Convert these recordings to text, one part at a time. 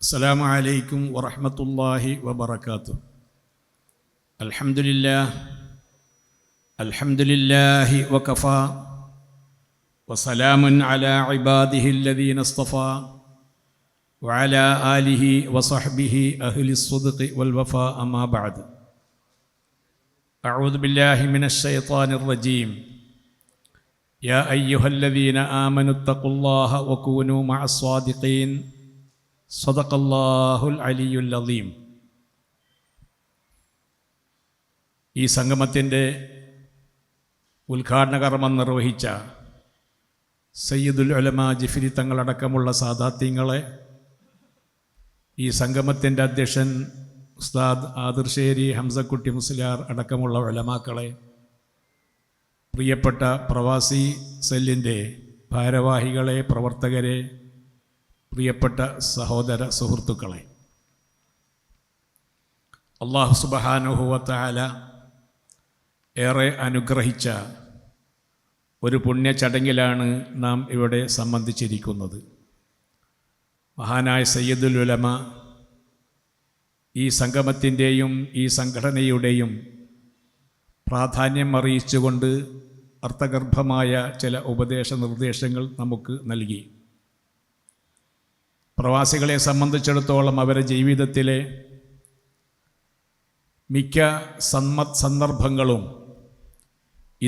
السلام عليكم ورحمة الله وبركاته. الحمد لله وكفى وسلام على عباده الذين اصطفى وعلى آله وصحبه أهل الصدق والوفاء أما بعد. أعوذ بالله من الشيطان الرجيم. يا أيها الذين آمنوا اتقوا الله وكونوا مع الصادقين. സദഖല്ലാഹുൽ അലിയുൽ അദീം. ഈ സംഗമത്തിൻ്റെ ഉദ്ഘാടന കർമ്മം നിർവഹിച്ച സയ്യിദുൽ ഉലമാ ജിഫ്രി തങ്ങളടക്കമുള്ള സാദാത്യങ്ങളെ, ഈ സംഗമത്തിൻ്റെ അധ്യക്ഷൻ ഉസ്താദ് ആദിർശേരി ഹംസക്കുട്ടി മുസ്ലിയാർ അടക്കമുള്ള ഉലമാക്കളെ, പ്രിയപ്പെട്ട പ്രവാസി സെല്ലിൻ്റെ ഭാരവാഹികളെ, പ്രവർത്തകരെ, പ്രിയപ്പെട്ട സഹോദര സുഹൃത്തുക്കളെ, അല്ലാഹു സുബ്ഹാനഹു വ തആല ഏറെ അനുഗ്രഹിച്ച ഒരു പുണ്യ ചടങ്ങിലാണ് നാം ഇവിടെ സംബന്ധിച്ചിരിക്കുന്നത്. മഹാനായ സയ്യിദുൽ ഉലമ ഈ സംഗമത്തിൻ്റെയും ഈ സംഘടനയുടെയും പ്രാധാന്യം അറിയിച്ചുകൊണ്ട് അർത്ഥഗർഭമായ ചില ഉപദേശ നിർദ്ദേശങ്ങൾ നമുക്ക് നൽകി. പ്രവാസികളെ സംബന്ധിച്ചിടത്തോളം അവരുടെ ജീവിതത്തിലെ മിക്ക സന്ദർഭങ്ങളും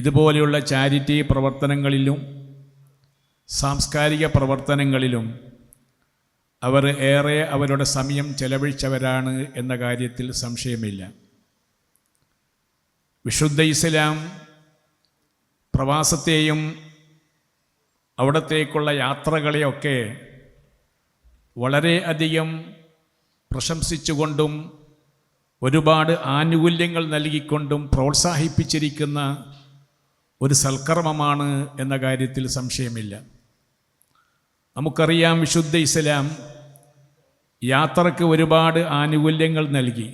ഇതുപോലെയുള്ള ചാരിറ്റി പ്രവർത്തനങ്ങളിലും സാംസ്കാരിക പ്രവർത്തനങ്ങളിലും അവർ ഏറെ അവരുടെ സമയം ചെലവഴിച്ചവരാണ് എന്ന കാര്യത്തിൽ സംശയമില്ല. വിശുദ്ധ ഇസ്ലാം പ്രവാസത്തെയും അവിടത്തേക്കുള്ള യാത്രകളെയൊക്കെ വളരെ അധികം പ്രശംസിച്ചുകൊണ്ടും ഒരുപാട് ആനുകൂല്യങ്ങൾ നൽകിക്കൊണ്ടും പ്രോത്സാഹിപ്പിച്ചിരിക്കുന്ന ഒരു സൽക്കർമ്മമാണ് എന്ന കാര്യത്തിൽ സംശയമില്ല. നമുക്കറിയാം, വിശുദ്ധ ഇസ്ലാം യാത്രക്ക് ഒരുപാട് ആനുകൂല്യങ്ങൾ നൽകി.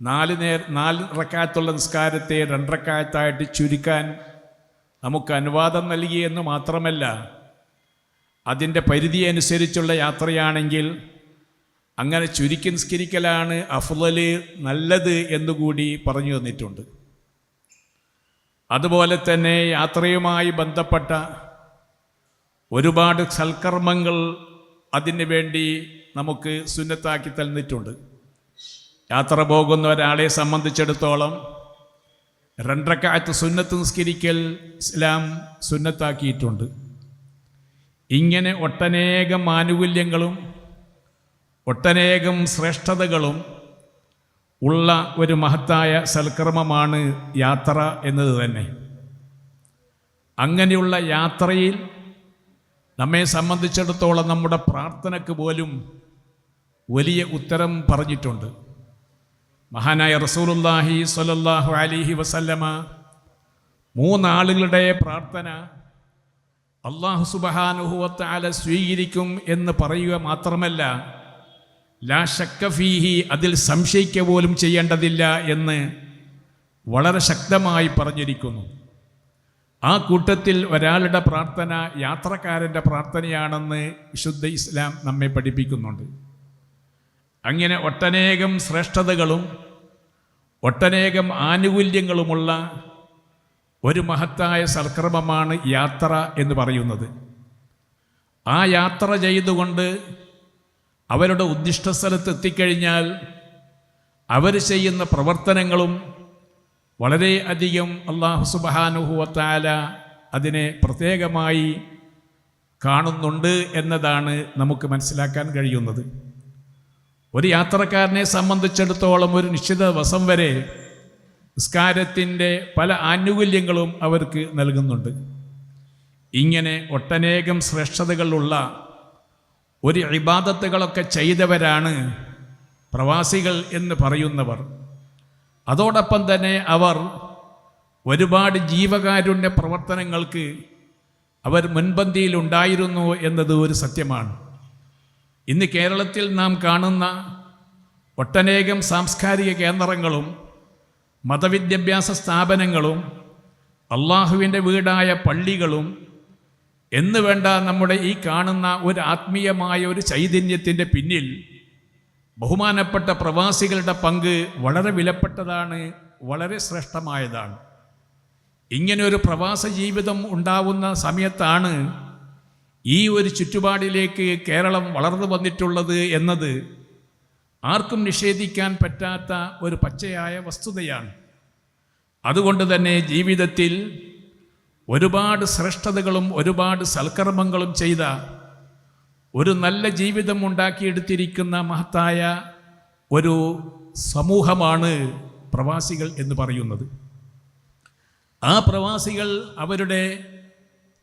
4 റക്അത്തുള്ള നിസ്കാരത്തെ 2 റക്അത്തായിട്ട് ചുരുക്കാൻ നമുക്ക് അനുവാദം നൽകി എന്ന് മാത്രമല്ല, അതിൻ്റെ പരിധി അനുസരിച്ചുള്ള യാത്രയാണെങ്കിൽ അങ്ങനെ ചുരുക്കി നിസ്കരിക്കലാണ് അഫ്ളൽ, നല്ലത് എന്നുകൂടി പറഞ്ഞു തന്നിട്ടുണ്ട്. അതുപോലെ തന്നെ യാത്രയുമായി ബന്ധപ്പെട്ട ഒരുപാട് സൽക്കർമ്മങ്ങൾ അതിന് വേണ്ടി നമുക്ക് സുന്നത്താക്കി തന്നിട്ടുണ്ട്. യാത്ര പോകുന്ന ഒരാളെ സംബന്ധിച്ചിടത്തോളം 2 റക്അത്ത് സുന്നത്ത് നിസ്കരിക്കൽ ഇസ്ലാം സുന്നത്താക്കിയിട്ടുണ്ട്. ഇങ്ങനെ ഒട്ടനേകം ആനുകൂല്യങ്ങളും ഒട്ടനേകം ശ്രേഷ്ഠതകളും ഉള്ള ഒരു മഹത്തായ സൽക്കർമ്മമാണ് യാത്ര എന്നത് തന്നെ. അങ്ങനെയുള്ള യാത്രയിൽ നമ്മെ സംബന്ധിച്ചിടത്തോളം നമ്മുടെ പ്രാർത്ഥനയ്ക്ക് പോലും വലിയ ഉത്തരം പറഞ്ഞിട്ടുണ്ട്. മഹാനായ റസൂലുള്ളാഹി സ്വല്ലല്ലാഹു അലൈഹി വസല്ലമ 3 ആളുകളുടെ പ്രാർത്ഥന അല്ലാഹു സുബ്ഹാനഹു വ തആല സ്വീകരിക്കും എന്ന് പറയുക മാത്രമല്ല, ലാ ശക്ക ഫീഹി, അതിൽ സംശയിക്കുക പോലും ചെയ്യേണ്ടതില്ല എന്ന് വളരെ ശക്തമായി പറഞ്ഞിരിക്കുന്നു. ആ കൂട്ടത്തിൽ ഒരാളുടെ പ്രാർത്ഥന യാത്രക്കാരൻ്റെ പ്രാർത്ഥനയാണെന്ന് വിശുദ്ധ ഇസ്ലാം നമ്മെ പഠിപ്പിക്കുന്നുണ്ട്. അങ്ങനെ ഒട്ടനേകം ശ്രേഷ്ഠതകളും ഒട്ടനേകം ആനുകൂല്യങ്ങളുമുള്ള ഒരു മഹത്തായ സൽക്കർമ്മമാണ് യാത്ര എന്ന് പറയുന്നത്. ആ യാത്ര ചെയ്തുകൊണ്ട് അവരുടെ ഉദ്ദിഷ്ട സ്ഥലത്ത് എത്തിക്കഴിഞ്ഞാൽ അവർ ചെയ്യുന്ന പ്രവർത്തനങ്ങളും വളരെ അധികം അല്ലാഹു സുബ്ഹാനഹു വ തആല അതിനെ പ്രത്യേകമായി കാണുന്നുണ്ട് എന്നതാണ് നമുക്ക് മനസ്സിലാക്കാൻ കഴിയുന്നത്. ഒരു യാത്രക്കാരനെ സംബന്ധിച്ചിടത്തോളം ഒരു നിശ്ചിത ദിവസം വരെ നിസ്കാരത്തിൻ്റെ പല ആനുകൂല്യങ്ങളും അവർക്ക് നൽകുന്നുണ്ട്. ഇങ്ങനെ ഒട്ടനേകം ശ്രേഷ്ഠതകളുള്ള ഒരു ഇബാദത്തുകളൊക്കെ ചെയ്തവരാണ് പ്രവാസികൾ എന്ന് പറയുന്നവർ. അതോടൊപ്പം തന്നെ അവർ ഒരുപാട് ജീവകാരുണ്യ പ്രവർത്തനങ്ങൾക്ക് അവർ മുൻപന്തിയിലുണ്ടായിരുന്നു എന്നത് ഒരു സത്യമാണ്. ഇന്ന് കേരളത്തിൽ നാം കാണുന്ന ഒട്ടനേകം സാംസ്കാരിക കേന്ദ്രങ്ങളും മതവിദ്യാഭ്യാസ സ്ഥാപനങ്ങളും അള്ളാഹുവിൻ്റെ വീടായ പള്ളികളും എന്ന് വേണ്ട നമ്മുടെ ഈ കാണുന്ന ഒരു ആത്മീയമായ ഒരു ചൈതന്യത്തിൻ്റെ പിന്നിൽ ബഹുമാനപ്പെട്ട പ്രവാസികളുടെ പങ്ക് വളരെ വിലപ്പെട്ടതാണ്, വളരെ ശ്രേഷ്ഠമായതാണ്. ഇങ്ങനെ ഒരു പ്രവാസ ജീവിതം ഉണ്ടാവുന്ന സമയത്താണ് ഈ ഒരു ചുറ്റുപാടിലേക്ക് കേരളം വളർന്നു വന്നിട്ടുള്ളത് എന്നത് ആർക്കും നിഷേധിക്കാൻ പറ്റാത്ത ഒരു പച്ചയായ വസ്തുതയാണ്. അതുകൊണ്ട് തന്നെ ജീവിതത്തിൽ ഒരുപാട് ശ്രേഷ്ഠതകളും ഒരുപാട് സൽക്കർമ്മങ്ങളും ചെയ്ത ഒരു നല്ല ജീവിതം ഉണ്ടാക്കിയെടുത്തിരിക്കുന്ന മഹത്തായ ഒരു സമൂഹമാണ് പ്രവാസികൾ എന്ന് പറയുന്നത്. ആ പ്രവാസികൾ അവരുടെ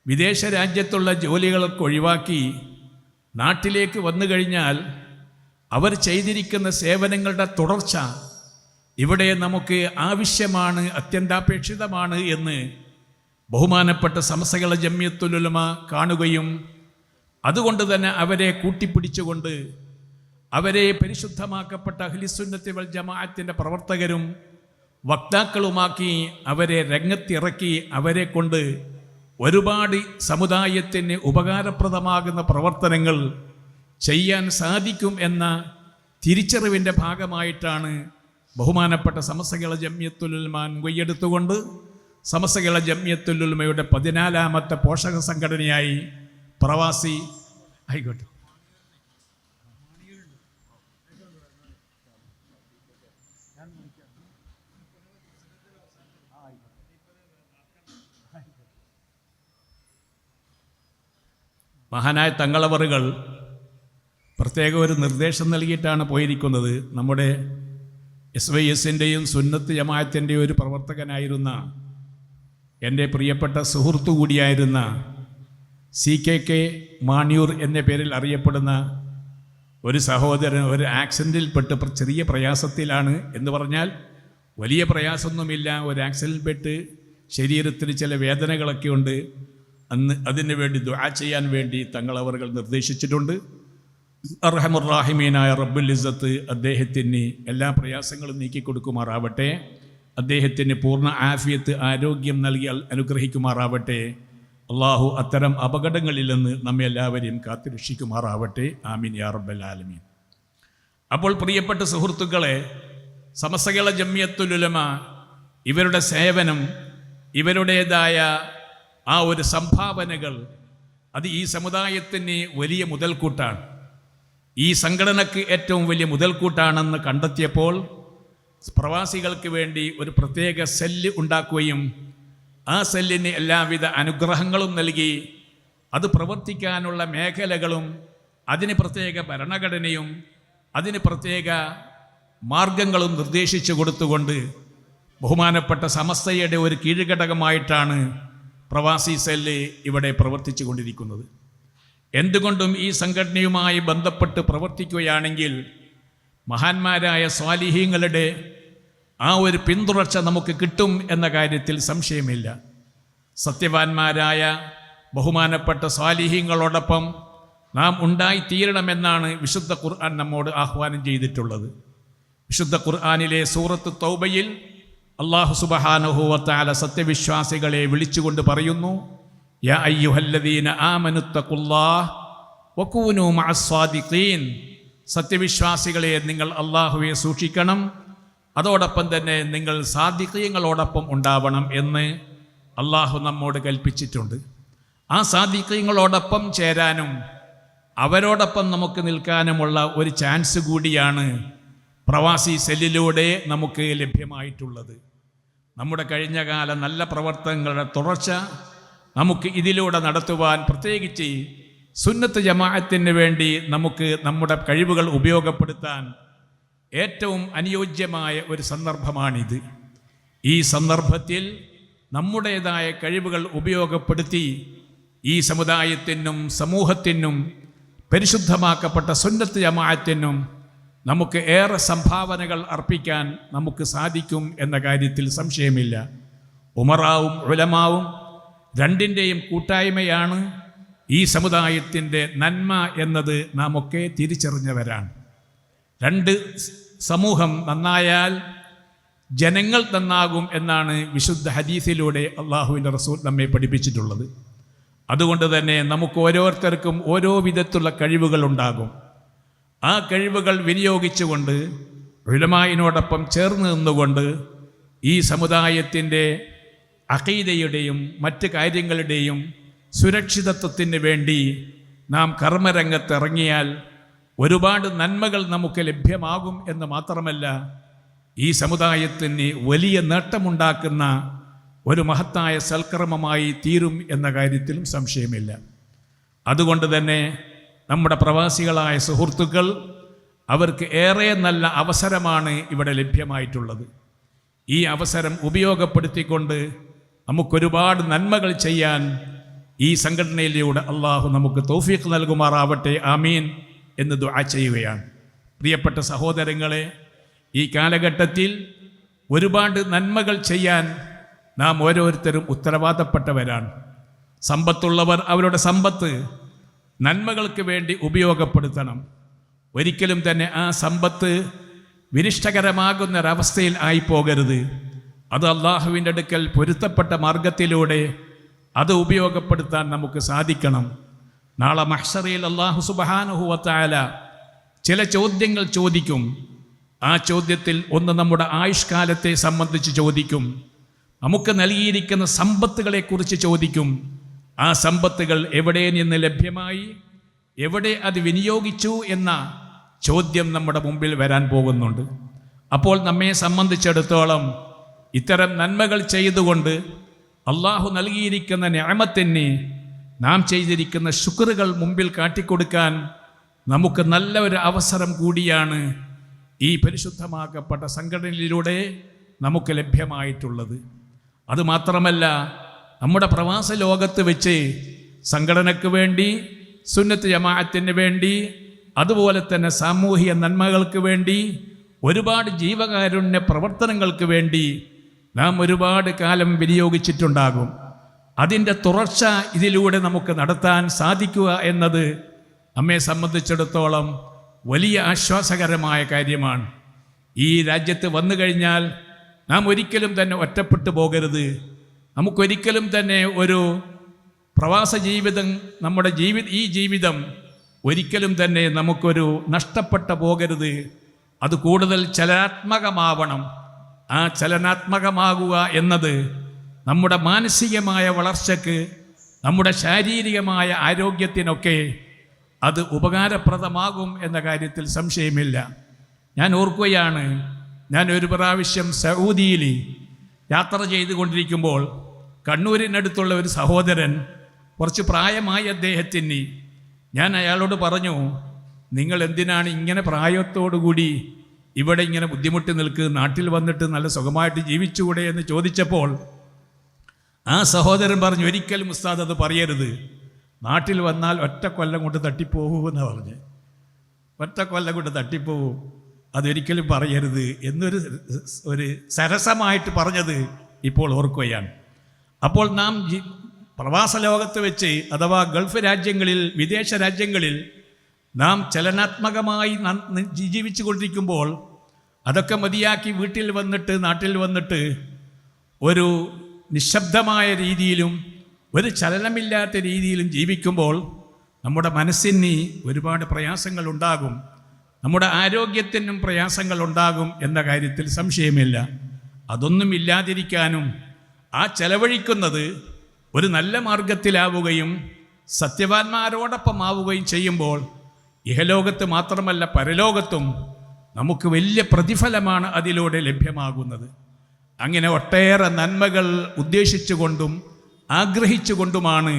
വിദേശ രാജ്യത്തുള്ള ജോലികളൊക്കെ ഒഴിവാക്കി നാട്ടിലേക്ക് വന്നു കഴിഞ്ഞാൽ അവർ ചെയ്തിരിക്കുന്ന സേവനങ്ങളുടെ തുടർച്ച ഇവിടെ നമുക്ക് ആവശ്യമാണ്, അത്യന്താപേക്ഷിതമാണ് എന്ന് ബഹുമാനപ്പെട്ട സമസ്തകളെ ജംഇയ്യത്തുൽ ഉലമ കാണുകയും അതുകൊണ്ട് തന്നെ അവരെ കൂട്ടിപ്പിടിച്ചുകൊണ്ട് അവരെ പരിശുദ്ധമാക്കപ്പെട്ട അഹ്ലുസുന്നത്തി വൽ ജമാഅത്തിൻ്റെ പ്രവർത്തകരും വക്താക്കളുമാക്കി അവരെ രംഗത്തിറക്കി അവരെ കൊണ്ട് ഒരുപാട് സമുദായത്തിന് ഉപകാരപ്രദമാകുന്ന പ്രവർത്തനങ്ങൾ ചെയ്യാൻ സാധിക്കും എന്ന തിരിച്ചറിവിൻ്റെ ഭാഗമായിട്ടാണ് ബഹുമാനപ്പെട്ട സമസ്തകളെ ജംഇയ്യത്തുൽ ഉലമ മുൻകൈയെടുത്തുകൊണ്ട് സമസ്തകളെ ജംഇയ്യത്തുൽ ഉലമയുടെ 14ാമത്തെ പോഷക സംഘടനയായി പ്രവാസി ആയിക്കോട്ടെ മഹാനായ തങ്ങളവറുകൾ പ്രത്യേക ഒരു നിർദ്ദേശം നൽകിയിട്ടാണ് പോയിരിക്കുന്നത്. നമ്മുടെ SYSൻ്റെയും സുന്നത്ത് ജമാഅത്തിൻ്റെയും ഒരു പ്രവർത്തകനായിരുന്ന എൻ്റെ പ്രിയപ്പെട്ട സുഹൃത്തു കൂടിയായിരുന്ന CKK മാണിയൂർ എന്ന പേരിൽ അറിയപ്പെടുന്ന ഒരു സഹോദരൻ ഒരു ആക്സിഡൻറ്റിൽപ്പെട്ട് ചെറിയ പ്രയാസത്തിലാണ്. എന്ന് പറഞ്ഞാൽ വലിയ പ്രയാസമൊന്നുമില്ല, ഒരു ആക്സിഡൻറ്റിൽപ്പെട്ട് ശരീരത്തിന് ചില വേദനകളൊക്കെ ഉണ്ട്. അന്ന് അതിനു വേണ്ടി ദുആ ചെയ്യാൻ വേണ്ടി തങ്ങളവറുകൾ നിർദ്ദേശിച്ചിട്ടുണ്ട്. അർഹമുർ റാഹിമീനായ റബ്ബുൽ ഇസ്സത്ത് അദ്ദേഹത്തിന് എല്ലാ പ്രയാസങ്ങളും നീക്കിക്കൊടുക്കുമാറാവട്ടെ. അദ്ദേഹത്തിന് പൂർണ്ണ ആഫിയത്ത് ആരോഗ്യം നൽകി അനുഗ്രഹിക്കുമാറാവട്ടെ. അള്ളാഹു അത്തരം അപകടങ്ങളിൽ നിന്ന് നമ്മെ എല്ലാവരെയും കാത്തുരക്ഷിക്കുമാറാവട്ടെ. ആമീൻ യാ റബ്ബൽ ആലമീൻ. അപ്പോൾ പ്രിയപ്പെട്ട സുഹൃത്തുക്കളെ, സമസ്തകളെ ജംഇയ്യത്തുൽ ഉലമ ഇവരുടെ സേവനം, ഇവരുടേതായ ആ ഒരു സംഭാവനകൾ അത് ഈ സമുദായത്തിന് വലിയ മുതൽക്കൂട്ടാണ്. ഈ സംഘടനയ്ക്ക് ഏറ്റവും വലിയ മുതൽക്കൂട്ടാണെന്ന് കണ്ടെത്തിയപ്പോൾ പ്രവാസികൾക്ക് വേണ്ടി ഒരു പ്രത്യേക സെല്ല് ഉണ്ടാക്കുകയും ആ സെല്ലിന് എല്ലാവിധ അനുഗ്രഹങ്ങളും നൽകി അത് പ്രവർത്തിക്കാനുള്ള മേഖലകളും അതിന് പ്രത്യേക ഭരണഘടനയും അതിന് പ്രത്യേക മാർഗങ്ങളും നിർദ്ദേശിച്ചു കൊടുത്തുകൊണ്ട് ബഹുമാനപ്പെട്ട സമസ്തയുടെ ഒരു കീഴ്ഘടകമായിട്ടാണ് പ്രവാസി സെല്ല് ഇവിടെ പ്രവർത്തിച്ചു കൊണ്ടിരിക്കുന്നത്. എന്തുകൊണ്ടും ഈ സംഘടനയുമായി ബന്ധപ്പെട്ട് പ്രവർത്തിക്കുകയാണെങ്കിൽ മഹാന്മാരായ സ്വാലിഹീങ്ങളുടെ ആ ഒരു പിന്തുടർച്ച നമുക്ക് കിട്ടും എന്ന കാര്യത്തിൽ സംശയമില്ല. സത്യവാന്മാരായ ബഹുമാനപ്പെട്ട സ്വാലിഹീങ്ങളോടൊപ്പം നാം ഉണ്ടായിത്തീരണമെന്നാണ് വിശുദ്ധ ഖുർആൻ നമ്മോട് ആഹ്വാനം ചെയ്തിട്ടുള്ളത്. വിശുദ്ധ ഖുർആനിലെ സൂറത്ത് തൗബയിൽ അല്ലാഹു സുബ്ഹാനഹു വ തആല സത്യവിശ്വാസികളെ വിളിച്ചുകൊണ്ട് പറയുന്നു, യാ അയ്യുഹല്ലദീന ആമനുത്തഖുല്ലാഹ് വകൂനൂ മഅസ്സാദിഖീൻ. സത്യവിശ്വാസികളെ, നിങ്ങൾ അല്ലാഹുവെ സൂക്ഷിക്കണം, അതോടൊപ്പം തന്നെ നിങ്ങൾ സാദിഖീങ്ങളോടൊപ്പം ഉണ്ടാവണം എന്ന് അല്ലാഹു നമ്മോട് കൽപ്പിച്ചിട്ടുണ്ട്. ആ സാദിഖീങ്ങളോടൊപ്പം ചേരാനും അവരോടൊപ്പം നമുക്ക് നിൽക്കാനുമുള്ള ഒരു ചാൻസ് കൂടിയാണ് പ്രവാസി സെല്ലിലൂടെ നമുക്ക് ലഭ്യമായിട്ടുള്ളത്. നമ്മുടെ കഴിഞ്ഞകാല നല്ല പ്രവർത്തനങ്ങളുടെ തുടർച്ച നമുക്ക് ഇതിലൂടെ നടത്തുവാൻ, പ്രത്യേകിച്ച് സുന്നത്ത് ജമാഅത്തിന് വേണ്ടി നമുക്ക് നമ്മുടെ കഴിവുകൾ ഉപയോഗപ്പെടുത്താൻ ഏറ്റവും അനുയോജ്യമായ ഒരു സന്ദർഭമാണിത്. ഈ സന്ദർഭത്തിൽ നമ്മുടേതായ കഴിവുകൾ ഉപയോഗപ്പെടുത്തി ഈ സമുദായത്തിനും സമൂഹത്തിനും പരിശുദ്ധമാക്കപ്പെട്ട സുന്നത്ത് ജമാഅത്തിനും നമുക്ക് ഏറെ സംഭാവനകൾ അർപ്പിക്കാൻ നമുക്ക് സാധിക്കും എന്ന കാര്യത്തിൽ സംശയമില്ല. ഉമറാവും ഉലമാവും രണ്ടിൻ്റെയും കൂട്ടായ്മയാണ് ഈ സമുദായത്തിൻ്റെ നന്മ എന്നത് നാം ഒക്കെ തിരിച്ചറിഞ്ഞവരാണ്. രണ്ട് സമൂഹം നന്നായാൽ ജനങ്ങൾ നന്നാകും എന്നാണ് വിശുദ്ധ ഹദീസിലൂടെ അള്ളാഹുവിൻ്റെ റസൂൽ നമ്മെ പഠിപ്പിച്ചിട്ടുള്ളത്. അതുകൊണ്ട് തന്നെ നമുക്ക് ഓരോരുത്തർക്കും ഓരോ വിധത്തിലുള്ള കഴിവുകളുണ്ടാകും. ആ കഴിവുകൾ വിനിയോഗിച്ചുകൊണ്ട് ഉലമായിനോടൊപ്പം ചേർന്ന് നിന്നുകൊണ്ട് ഈ സമുദായത്തിൻ്റെ അഖീദയുടെയും മറ്റ് കാര്യങ്ങളുടെയും സുരക്ഷിതത്വത്തിന് വേണ്ടി നാം കർമ്മരംഗത്തിറങ്ങിയാൽ ഒരുപാട് നന്മകൾ നമുക്ക് ലഭ്യമാകും എന്ന് മാത്രമല്ല, ഈ സമുദായത്തിന് വലിയ നേട്ടമുണ്ടാക്കുന്ന ഒരു മഹത്തായ സൽക്കർമ്മമായി തീരും എന്ന കാര്യത്തിലും സംശയമില്ല. അതുകൊണ്ട് തന്നെ നമ്മുടെ പ്രവാസികളായ സുഹൃത്തുക്കൾ, അവർക്ക് ഏറെ നല്ല അവസരമാണ് ഇവിടെ ലഭ്യമായിട്ടുള്ളത്. ഈ അവസരം ഉപയോഗപ്പെടുത്തിക്കൊണ്ട് നമുക്കൊരുപാട് നന്മകൾ ചെയ്യാൻ ഈ സംഘടനയിലൂടെ അള്ളാഹു നമുക്ക് തൗഫീഖ് നൽകുമാറാവട്ടെ, ആമീൻ എന്ന് ദുആ ചെയ്യുകയാണ്. പ്രിയപ്പെട്ട സഹോദരങ്ങളെ, ഈ കാലഘട്ടത്തിൽ ഒരുപാട് നന്മകൾ ചെയ്യാൻ നാം ഓരോരുത്തരും ഉത്തരവാദപ്പെട്ടവരാണ്. സമ്പത്തുള്ളവർ അവരുടെ സമ്പത്ത് നന്മകൾക്ക് വേണ്ടി ഉപയോഗപ്പെടുത്തണം. ഒരിക്കലും തന്നെ ആ സമ്പത്ത് വിനിഷ്ടകരമാകുന്നൊരവസ്ഥയിൽ ആയിപ്പോകരുത്. അത് അള്ളാഹുവിൻ്റെ അടുക്കൽ പൊരുത്തപ്പെട്ട മാർഗത്തിലൂടെ അത് ഉപയോഗപ്പെടുത്താൻ നമുക്ക് സാധിക്കണം. നാളെ മഹ്ശറിൽ അള്ളാഹു സുബ്ഹാനഹു വ തആല ചില ചോദ്യങ്ങൾ ചോദിക്കും. ആ ചോദ്യത്തിൽ ഒന്ന് നമ്മുടെ ആയുഷ്കാലത്തെ സംബന്ധിച്ച് ചോദിക്കും. നമുക്ക് നൽകിയിരിക്കുന്ന സമ്പത്തുകളെക്കുറിച്ച് ചോദിക്കും. ആ സമ്പത്തുകൾ എവിടെ നിന്ന് ലഭ്യമായി, എവിടെ അത് വിനിയോഗിച്ചു എന്ന ചോദ്യം നമ്മുടെ മുമ്പിൽ വരാൻ പോകുന്നുണ്ട്. അപ്പോൾ നമ്മെ സംബന്ധിച്ചിടത്തോളം ഇത്തരം നന്മകൾ ചെയ്തുകൊണ്ട് അള്ളാഹു നൽകിയിരിക്കുന്ന നിഅമത്തിന് നാം ചെയ്തിരിക്കുന്ന ശുക്റുകൾ മുമ്പിൽ കാട്ടിക്കൊടുക്കാൻ നമുക്ക് നല്ല ഒരു അവസരം കൂടിയാണ് ഈ പരിശുദ്ധമാക്കപ്പെട്ട സംഘടനയിലൂടെ നമുക്ക് ലഭ്യമായിട്ടുള്ളത്. അതുമാത്രമല്ല, നമ്മുടെ പ്രവാസ ലോകത്ത് വെച്ച് സംഘടനയ്ക്ക് വേണ്ടി, സുന്നത്ത് ജമാഅത്തിന് വേണ്ടി, അതുപോലെ തന്നെ സാമൂഹിക നന്മകൾക്ക് വേണ്ടി, ഒരുപാട് ജീവകാരുണ്യ പ്രവർത്തനങ്ങൾക്ക് വേണ്ടി നാം ഒരുപാട് കാലം വിനിയോഗിച്ചിട്ടുണ്ടാകും. അതിൻ്റെ തുടർച്ച ഇതിലൂടെ നമുക്ക് നടത്താൻ സാധിക്കുക എന്നത് നമ്മെ സംബന്ധിച്ചിടത്തോളം വലിയ ആശ്വാസകരമായ കാര്യമാണ്. ഈ രാജ്യത്ത് വന്നു കഴിഞ്ഞാൽ നാം ഒരിക്കലും തന്നെ ഒറ്റപ്പെട്ടു പോകരുത്. നമുക്കൊരിക്കലും തന്നെ ഒരു പ്രവാസ ജീവിതം, നമ്മുടെ ഈ ജീവിതം ഒരിക്കലും തന്നെ നമുക്കൊരു നഷ്ടപ്പെട്ടു പോകരുത്. അത് കൂടുതൽ ചലനാത്മകമാവണം. ആ ചലനാത്മകമാകുക എന്നത് നമ്മുടെ മാനസികമായ വളർച്ചയ്ക്ക്, നമ്മുടെ ശാരീരികമായ ആരോഗ്യത്തിനൊക്കെ അത് ഉപകാരപ്രദമാകും എന്ന കാര്യത്തിൽ സംശയമില്ല. ഞാൻ ഓർക്കുകയാണ്, ഞാൻ ഒരു പ്രാവശ്യം സൗദിയിൽ യാത്ര ചെയ്തുകൊണ്ടിരിക്കുമ്പോൾ കണ്ണൂരിനടുത്തുള്ള ഒരു സഹോദരൻ, കുറച്ച് പ്രായമായി അദ്ദേഹത്തിന്, ഞാൻ അയാളോട് പറഞ്ഞു, നിങ്ങൾ എന്തിനാണ് ഇങ്ങനെ പ്രായത്തോടുകൂടി ഇവിടെ ഇങ്ങനെ ബുദ്ധിമുട്ടി നിൽക്കുക, നാട്ടിൽ വന്നിട്ട് നല്ല സുഖമായിട്ട് ജീവിച്ചുകൂടെ എന്ന് ചോദിച്ചപ്പോൾ ആ സഹോദരൻ പറഞ്ഞു, ഒരിക്കലും ഉസ്താദ് അത് പറയരുത്, നാട്ടിൽ വന്നാൽ ഒറ്റ കൊല്ലം കൊണ്ട് തട്ടിപ്പോകുമെന്ന് പറഞ്ഞ്, ഒറ്റ കൊല്ലം കൊണ്ട് തട്ടിപ്പോകും, അതൊരിക്കലും പറയരുത് എന്നൊരു സരസമായിട്ട് പറഞ്ഞത് ഇപ്പോൾ ഓർക്കുകയാണ്. അപ്പോൾ നാം പ്രവാസ ലോകത്ത് വെച്ച്, അഥവാ ഗൾഫ് രാജ്യങ്ങളിൽ, വിദേശ രാജ്യങ്ങളിൽ നാം ചലനാത്മകമായി ജീവിച്ചു കൊണ്ടിരിക്കുമ്പോൾ അതൊക്കെ മതിയാക്കി വീട്ടിൽ വന്നിട്ട്, നാട്ടിൽ വന്നിട്ട് ഒരു നിശബ്ദമായ രീതിയിലും ഒരു ചലനമില്ലാത്ത രീതിയിലും ജീവിക്കുമ്പോൾ നമ്മുടെ മനസ്സിന് ഒരുപാട് പ്രയാസങ്ങളുണ്ടാകും, നമ്മുടെ ആരോഗ്യത്തിനും പ്രയാസങ്ങളുണ്ടാകും എന്ന കാര്യത്തിൽ സംശയമില്ല. അതൊന്നും ഇല്ലാതിരിക്കാനും ആ ചെലവഴിക്കുന്നത് ഒരു നല്ല മാർഗത്തിലാവുകയും സത്യവാന്മാരോടൊപ്പം ആവുകയും ചെയ്യുമ്പോൾ ഇഹലോകത്ത് മാത്രമല്ല പരലോകത്തും നമുക്ക് വലിയ പ്രതിഫലമാണ് അതിലൂടെ ലഭ്യമാകുന്നത്. അങ്ങനെ ഒട്ടേറെ നന്മകൾ ഉദ്ദേശിച്ചുകൊണ്ടും ആഗ്രഹിച്ചുകൊണ്ടുമാണ്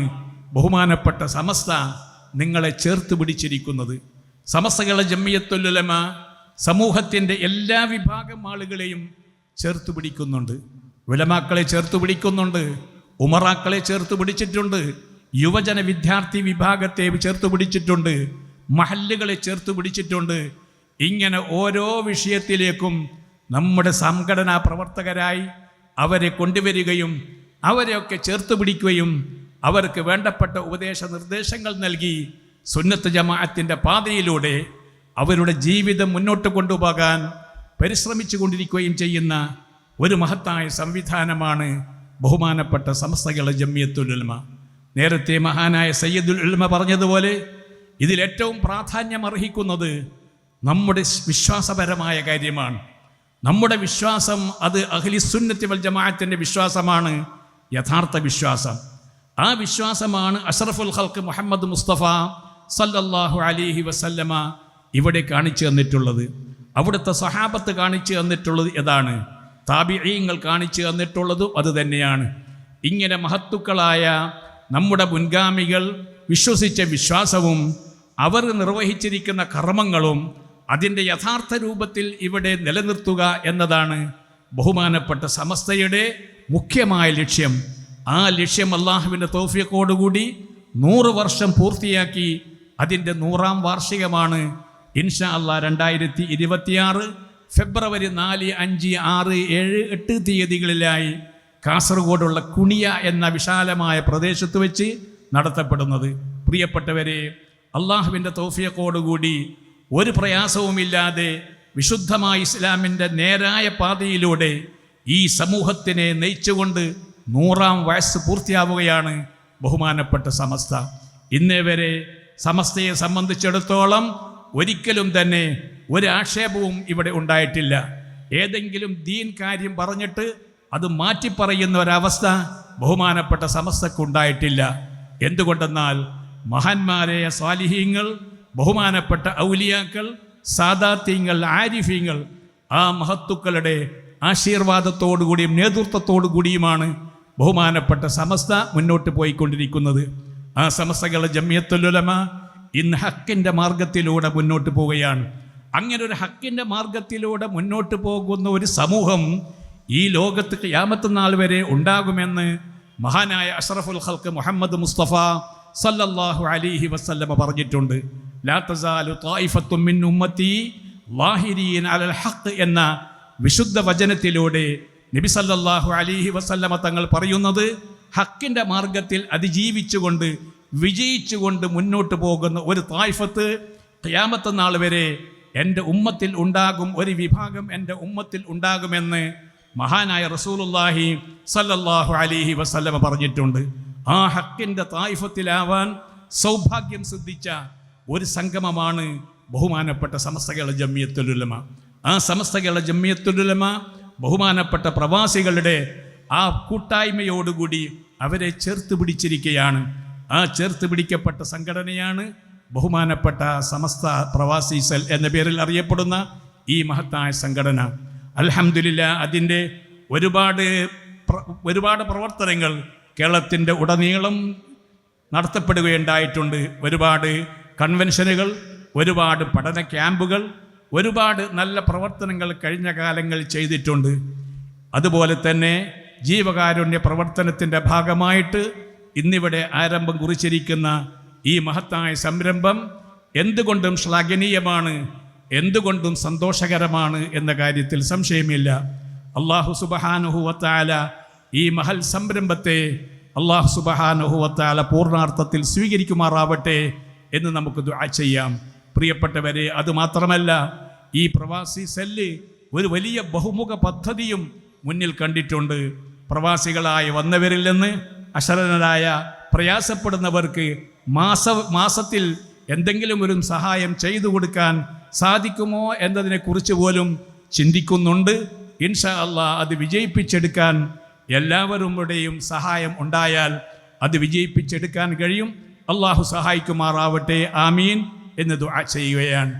ബഹുമാനപ്പെട്ട സമസ്ത നിങ്ങളെ ചേർത്ത് പിടിച്ചിരിക്കുന്നത്. സമസ്തകളെ ജമിയത്തുൽ ഉലമ സമൂഹത്തിൻ്റെ എല്ലാ വിഭാഗം ആളുകളെയും ചേർത്ത് പിടിക്കുന്നുണ്ട്. ഉലമാക്കളെ ചേർത്ത് പിടിക്കുന്നുണ്ട്, ഉമറാക്കളെ ചേർത്ത് പിടിച്ചിട്ടുണ്ട്, യുവജന വിദ്യാർത്ഥി വിഭാഗത്തെ ചേർത്ത് പിടിച്ചിട്ടുണ്ട്, മഹല്ലുകളെ ചേർത്ത് പിടിച്ചിട്ടുണ്ട്. ഇങ്ങനെ ഓരോ വിഷയത്തിലേക്കും നമ്മുടെ സംഘടനാ പ്രവർത്തകരായി അവരെ കൊണ്ടുവരികയും അവരെയൊക്കെ ചേർത്ത് പിടിക്കുകയും അവർക്ക് വേണ്ടപ്പെട്ട ഉപദേശ നിർദ്ദേശങ്ങൾ നൽകി സുന്നത്ത് ജമാഅത്തിൻ്റെ പാതയിലൂടെ അവരുടെ ജീവിതം മുന്നോട്ട് കൊണ്ടുപോകാൻ പരിശ്രമിച്ചു കൊണ്ടിരിക്കുകയും ചെയ്യുന്ന ഒരു മഹത്തായ സംവിധാനമാണ് ബഹുമാനപ്പെട്ട സമസ്തകളെ ജമിയത്തുൽ ഉലമ. നേരത്തെ മഹാനായ സയ്യിദുൽ ഉലമ പറഞ്ഞതുപോലെ ഇതിലേറ്റവും പ്രാധാന്യം അർഹിക്കുന്നത് നമ്മുടെ വിശ്വാസപരമായ കാര്യമാണ്. നമ്മുടെ വിശ്വാസം അത് അഹ്ലുസുന്നത്തി വൽ ജമാഅത്തിൻ്റെ വിശ്വാസമാണ്, യഥാർത്ഥ വിശ്വാസം. ആ വിശ്വാസമാണ് അഷ്റഫുൽ ഖൽഖ് മുഹമ്മദ് മുസ്തഫ സല്ലല്ലാഹു അലൈഹി വസല്ലമ ഇവിടെ കാണിച്ചു തന്നിട്ടുള്ളത്. അവിടുത്തെ സഹാബത്ത് കാണിച്ചു തന്നിട്ടുള്ളത് ഏതാണ്? താബിഈങ്ങൾ കാണിച്ചു തന്നിട്ടുള്ളതും അത് തന്നെയാണ്. ഇങ്ങനെ മഹത്തുക്കളായ നമ്മുടെ മുൻഗാമികൾ വിശ്വസിച്ച വിശ്വാസവും അവർ നിർവഹിച്ചിരിക്കുന്ന കർമ്മങ്ങളും അതിൻ്റെ യഥാർത്ഥ രൂപത്തിൽ ഇവിടെ നിലനിർത്തുക എന്നതാണ് ബഹുമാനപ്പെട്ട സമസ്തയുടെ മുഖ്യമായ ലക്ഷ്യം. ആ ലക്ഷ്യം അള്ളാഹുവിൻ്റെ തൗഫീഖോടുകൂടി 100 വർഷം പൂർത്തിയാക്കി അതിൻ്റെ 100ാം വാർഷികമാണ് ഇൻഷാ അല്ലാഹ് 2026 ഫെബ്രുവരി 4, 5, 6, 7, 8 തീയതികളിലായി കാസർഗോഡുള്ള കുണിയ എന്ന വിശാലമായ പ്രദേശത്ത് വെച്ച് നടത്തപ്പെടുന്നത്. പ്രിയപ്പെട്ടവരെ, അള്ളാഹുവിൻ്റെ തൗഫീഖോടുകൂടി ഒരു പ്രയാസവുമില്ലാതെ വിശുദ്ധമായ ഇസ്ലാമിൻ്റെ നേരായ പാതയിലൂടെ ഈ സമൂഹത്തിനെ നയിച്ചുകൊണ്ട് 100ാം വയസ്സ് പൂർത്തിയാവുകയാണ് ബഹുമാനപ്പെട്ട സമസ്ത. ഇന്നേ വരെ സമസ്തയെ സംബന്ധിച്ചിടത്തോളം ഒരിക്കലും തന്നെ ഒരാക്ഷേപവും ഇവിടെ ഉണ്ടായിട്ടില്ല. ഏതെങ്കിലും ദീൻ കാര്യം പറഞ്ഞിട്ട് അത് മാറ്റിപ്പറയുന്ന ഒരവസ്ഥ ബഹുമാനപ്പെട്ട സമസ്തക്കുണ്ടായിട്ടില്ല. എന്തുകൊണ്ടെന്നാൽ മഹാന്മാരായ സ്വാലിഹീങ്ങൾ, ബഹുമാനപ്പെട്ട ഔലിയാക്കൾ, സാദാത്യങ്ങൾ, ആരിഫീങ്ങൾ, ആ മഹത്തുക്കളുടെ ആശീർവാദത്തോടുകൂടിയും നേതൃത്വത്തോടുകൂടിയുമാണ് ബഹുമാനപ്പെട്ട സമസ്ത മുന്നോട്ട് പോയിക്കൊണ്ടിരിക്കുന്നത്. ആ സമസ്തകളുടെ ജംഇയ്യത്തുൽ ഉലമ ഇന്ന് ഹക്കിൻ്റെ മാർഗത്തിലൂടെ മുന്നോട്ട് പോവുകയാണ്. അങ്ങനെ ഒരു ഹക്കിൻ്റെ മാർഗത്തിലൂടെ മുന്നോട്ട് പോകുന്ന ഒരു സമൂഹം ഈ ലോകത്ത് ഖിയാമത്ത് നാൾ വരെ ഉണ്ടാകുമെന്ന് മഹാനായ അഷ്റഫുൽ ഖൽഖ് മുഹമ്മദ് മുസ്തഫ സല്ലല്ലാഹു അലൈഹി വസല്ലമ പറഞ്ഞിട്ടുണ്ട്. ലാ തസാലു ത്വായിഫത്തും മിൻ ഉമ്മത്തി ളാഹിരീന അലൽ ഹഖ് എന്ന വിശുദ്ധ വചനത്തിലൂടെ നബി സല്ലല്ലാഹു അലൈഹി വസല്ലമ തങ്ങൾ പറയുന്നത്, ഹക്കിൻ്റെ മാർഗത്തിൽ അതിജീവിച്ചുകൊണ്ട് വിജയിച്ചുകൊണ്ട് മുന്നോട്ട് പോകുന്ന ഒരു ത്വായിഫത്ത് ഖിയാമത്ത് നാൾ വരെ എൻ്റെ ഉമ്മത്തിൽ ഉണ്ടാകും, ഒരു വിഭാഗം എൻ്റെ ഉമ്മത്തിൽ ഉണ്ടാകുമെന്ന് മഹാനായ റസൂലുള്ളാഹി സല്ലല്ലാഹു അലൈഹി വസല്ലമ പറഞ്ഞിട്ടുണ്ട്. ആ ഹക്കിൻ്റെ ത്വായിഫത്തിലാവാൻ സൗഭാഗ്യം സിദ്ധിച്ച ഒരു സംഗമമാണ് ബഹുമാനപ്പെട്ട സമസ്തകളുടെ ജംഇയ്യത്തുൽ ഉലമ. ആ സമസ്തകളുടെ ജംഇയ്യത്തുൽ ഉലമ ബഹുമാനപ്പെട്ട പ്രവാസികളുടെ ആ കൂട്ടായ്മയോടുകൂടി അവരെ ചേർത്ത് പിടിച്ചിരിക്കുകയാണ്. ആ ചേർത്ത് പിടിക്കപ്പെട്ട സംഘടനയാണ് ബഹുമാനപ്പെട്ട സമസ്ത പ്രവാസി സെൽ എന്ന പേരിൽ അറിയപ്പെടുന്ന ഈ മഹത്തായ സംഘടന. അൽഹംദുലില്ലാഹ്, അതിൻ്റെ ഒരുപാട് പ്രവർത്തനങ്ങൾ കേരളത്തിൻ്റെ ഉടനീളം നടത്തപ്പെടുകയുണ്ടായിട്ടുണ്ട്. ഒരുപാട് കൺവെൻഷനുകൾ, ഒരുപാട് പഠന ക്യാമ്പുകൾ, ഒരുപാട് നല്ല പ്രവർത്തനങ്ങൾ കഴിഞ്ഞ കാലങ്ങൾ ചെയ്തിട്ടുണ്ട്. അതുപോലെ തന്നെ ജീവകാരുണ്യ പ്രവർത്തനത്തിൻ്റെ ഭാഗമായിട്ട് ഇന്നിവിടെ ആരംഭം കുറിച്ചിരിക്കുന്ന ഈ മഹത്തായ സംരംഭം എന്തുകൊണ്ടും ശ്ലാഘനീയമാണ്, എന്തുകൊണ്ടും സന്തോഷകരമാണ് എന്ന കാര്യത്തിൽ സംശയമില്ല. അല്ലാഹു സുബ്ഹാനഹു വ തആല ഈ മഹൽ സംരംഭത്തെ അല്ലാഹു സുബ്ഹാനഹു വ തആല പൂർണ്ണാർത്ഥത്തിൽ സ്വീകരിക്കുമാറാവട്ടെ എന്ന് നമുക്ക് ദുആ ചെയ്യാം. പ്രിയപ്പെട്ടവരെ, അതുമാത്രമല്ല, ഈ പ്രവാസി സെല്ല് ഒരു വലിയ ബഹുമുഖ പദ്ധതിയും മുന്നിൽ കണ്ടിട്ടുണ്ട്. പ്രവാസികളായി വന്നവരിൽ നിന്ന് അശരണരായ പ്രയാസപ്പെടുന്നവർക്ക് മാസത്തിൽ എന്തെങ്കിലും ഒരു സഹായം ചെയ്തു കൊടുക്കാൻ സാധിക്കുമോ എന്നതിനെക്കുറിച്ച് പോലും ചിന്തിക്കുന്നുണ്ട്. ഇൻഷാ അല്ലാഹ് അത് വിജയിപ്പിച്ചെടുക്കാൻ എല്ലാവരുടെയും സഹായം ഉണ്ടായാൽ അത് വിജയിപ്പിച്ചെടുക്കാൻ കഴിയും. അള്ളാഹു സഹായിക്കുമാറാവട്ടെ, ആമീൻ എന്ന് ദുആ ചെയ്യുകയാണ്.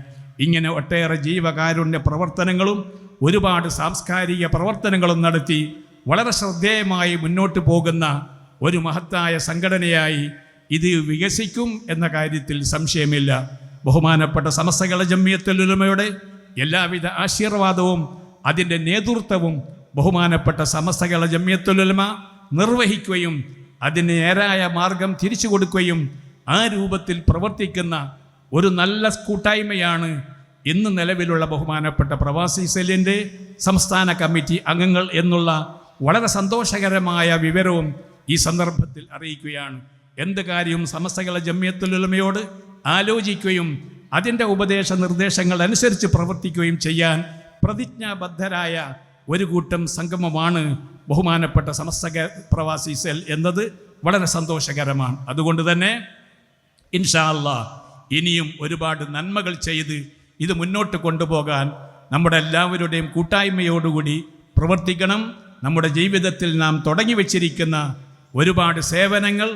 ഇങ്ങനെ ഒട്ടേറെ ജീവകാരുണ്യ പ്രവർത്തനങ്ങളും ഒരുപാട് സാംസ്കാരിക പ്രവർത്തനങ്ങളും നടത്തി വളരെ ശ്രദ്ധേയമായി മുന്നോട്ട് പോകുന്ന ഒരു മഹത്തായ സംഘടനയായി ഇത് വികസിക്കും എന്ന കാര്യത്തിൽ സംശയമില്ല. ബഹുമാനപ്പെട്ട സമസ്തകളുടെ ജംഇയ്യത്തുൽ ഉലമയുടെ എല്ലാവിധ ആശീർവാദവും അതിൻ്റെ നേതൃത്വവും ബഹുമാനപ്പെട്ട സമസ്തകളുടെ ജംഇയ്യത്തുൽ ഉലമ നിർവഹിക്കുകയും അതിന് നേരായ മാർഗം തിരിച്ചു കൊടുക്കുകയും ആ രൂപത്തിൽ പ്രവർത്തിക്കുന്ന ഒരു നല്ല കൂട്ടായ്മയാണ് ഇന്ന് നിലവിലുള്ള ബഹുമാനപ്പെട്ട പ്രവാസി സെല്ലിൻ്റെ സംസ്ഥാന കമ്മിറ്റി അംഗങ്ങൾ എന്നുള്ള വളരെ സന്തോഷകരമായ വിവരവും ഈ സന്ദർഭത്തിൽ അറിയിക്കുകയാണ്. എന്ത് കാര്യവും സമസ്തകളുടെ ജംഇയ്യത്തുൽ ഉലമയോട് ആലോചിക്കുകയും അതിൻ്റെ ഉപദേശ നിർദ്ദേശങ്ങൾ അനുസരിച്ച് പ്രവർത്തിക്കുകയും ചെയ്യാൻ പ്രതിജ്ഞാബദ്ധരായ ഒരു കൂട്ടം സംഗമമാണ് ബഹുമാനപ്പെട്ട സമസ്ത പ്രവാസി സെൽ എന്നത് വളരെ സന്തോഷകരമാണ്. അതുകൊണ്ട് തന്നെ ഇൻഷാ അല്ലാഹ് ഇനിയും ഒരുപാട് നന്മകൾ ചെയ്ത് ഇത് മുന്നോട്ട് കൊണ്ടുപോകാൻ നമ്മുടെ എല്ലാവരുടെയും കൂട്ടായ്മയോടുകൂടി പ്രവർത്തിക്കണം. നമ്മുടെ ജീവിതത്തിൽ നാം തുടങ്ങി വച്ചിരിക്കുന്ന ഒരുപാട് സേവനങ്ങൾ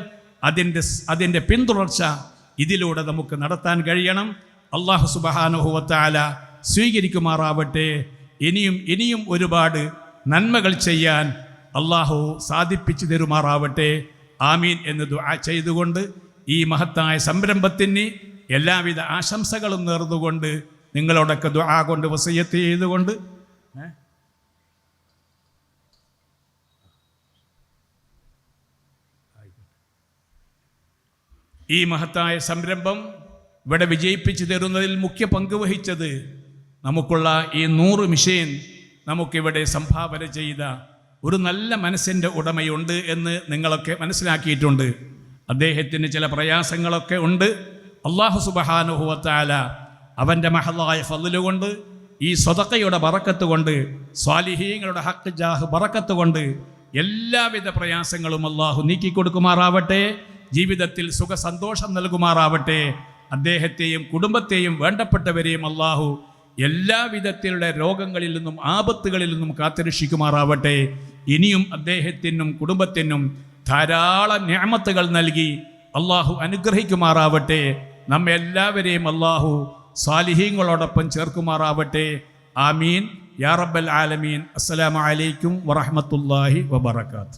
അതിൻ്റെ പിന്തുടർച്ച ഇതിലൂടെ നമുക്ക് നടത്താൻ കഴിയണം. അല്ലാഹു സുബ്ഹാനഹു വ തആല സ്വീകരിക്കുമാറാവട്ടെ. ഇനിയും ഒരുപാട് നന്മകൾ ചെയ്യാൻ അല്ലാഹു സാധിപ്പിച്ചു തരുമാറാവട്ടെ. ആമീൻ എന്ന് ദുആ ചെയ്തുകൊണ്ട് ഈ മഹത്തായ സംരംഭത്തിന് എല്ലാവിധ ആശംസകളും നേർന്നുകൊണ്ട് നിങ്ങളോടൊക്കെ ദുആ കൊണ്ട് വസിയത്ത് ചെയ്തുകൊണ്ട് ഈ മഹത്തായ സംരംഭം ഇവിടെ വിജയിപ്പിച്ചു തരുന്നതിൽ മുഖ്യ പങ്ക് വഹിച്ചത് നമുക്കുള്ള ഈ 100 മിഷ്യൻ നമുക്കിവിടെ സംഭാവന ചെയ്ത ഒരു നല്ല മനസ്സിൻ്റെ ഉടമയുണ്ട് എന്ന് നിങ്ങളൊക്കെ മനസ്സിലാക്കിയിട്ടുണ്ട്. അദ്ദേഹത്തിന് ചില പ്രയാസങ്ങളൊക്കെ ഉണ്ട്. അല്ലാഹു സുബ്ഹാനഹു വ തആല അവൻ്റെ മഹളായ ഫദ്ല് കൊണ്ട്, ഈ സ്വതക്കയുടെ ബറക്കത്ത് കൊണ്ട്, സ്വാലിഹീങ്ങളുടെ ഹക്ക് ജാഹ് ബറക്കത്ത് കൊണ്ട് എല്ലാവിധ പ്രയാസങ്ങളും അല്ലാഹു നീക്കിക്കൊടുക്കുമാറാവട്ടെ. ജീവിതത്തിൽ സുഖ സന്തോഷം നൽകുമാറാവട്ടെ. അദ്ദേഹത്തെയും കുടുംബത്തെയും വേണ്ടപ്പെട്ടവരെയും അല്ലാഹു എല്ലാവിധത്തിലുള്ള രോഗങ്ങളിൽ നിന്നും ആപത്തുകളിൽ നിന്നും കാത്തുരക്ഷിക്കുമാറാവട്ടെ. ഇനിയും അദ്ദേഹത്തിനും കുടുംബത്തിനും ധാരാളം നിഅമത്തുകൾ നൽകി അല്ലാഹു അനുഗ്രഹിക്കുമാറാവട്ടെ. നമ്മെ എല്ലാവരെയും അല്ലാഹു സാലിഹീങ്ങളോടൊപ്പം ചേർക്കുമാറാവട്ടെ. ആമീൻ യാ റബ്ബൽ ആലമീൻ. അസ്സലാമു അലൈക്കും വറഹ്മത്തുള്ളാഹി വബറകാതുഹു.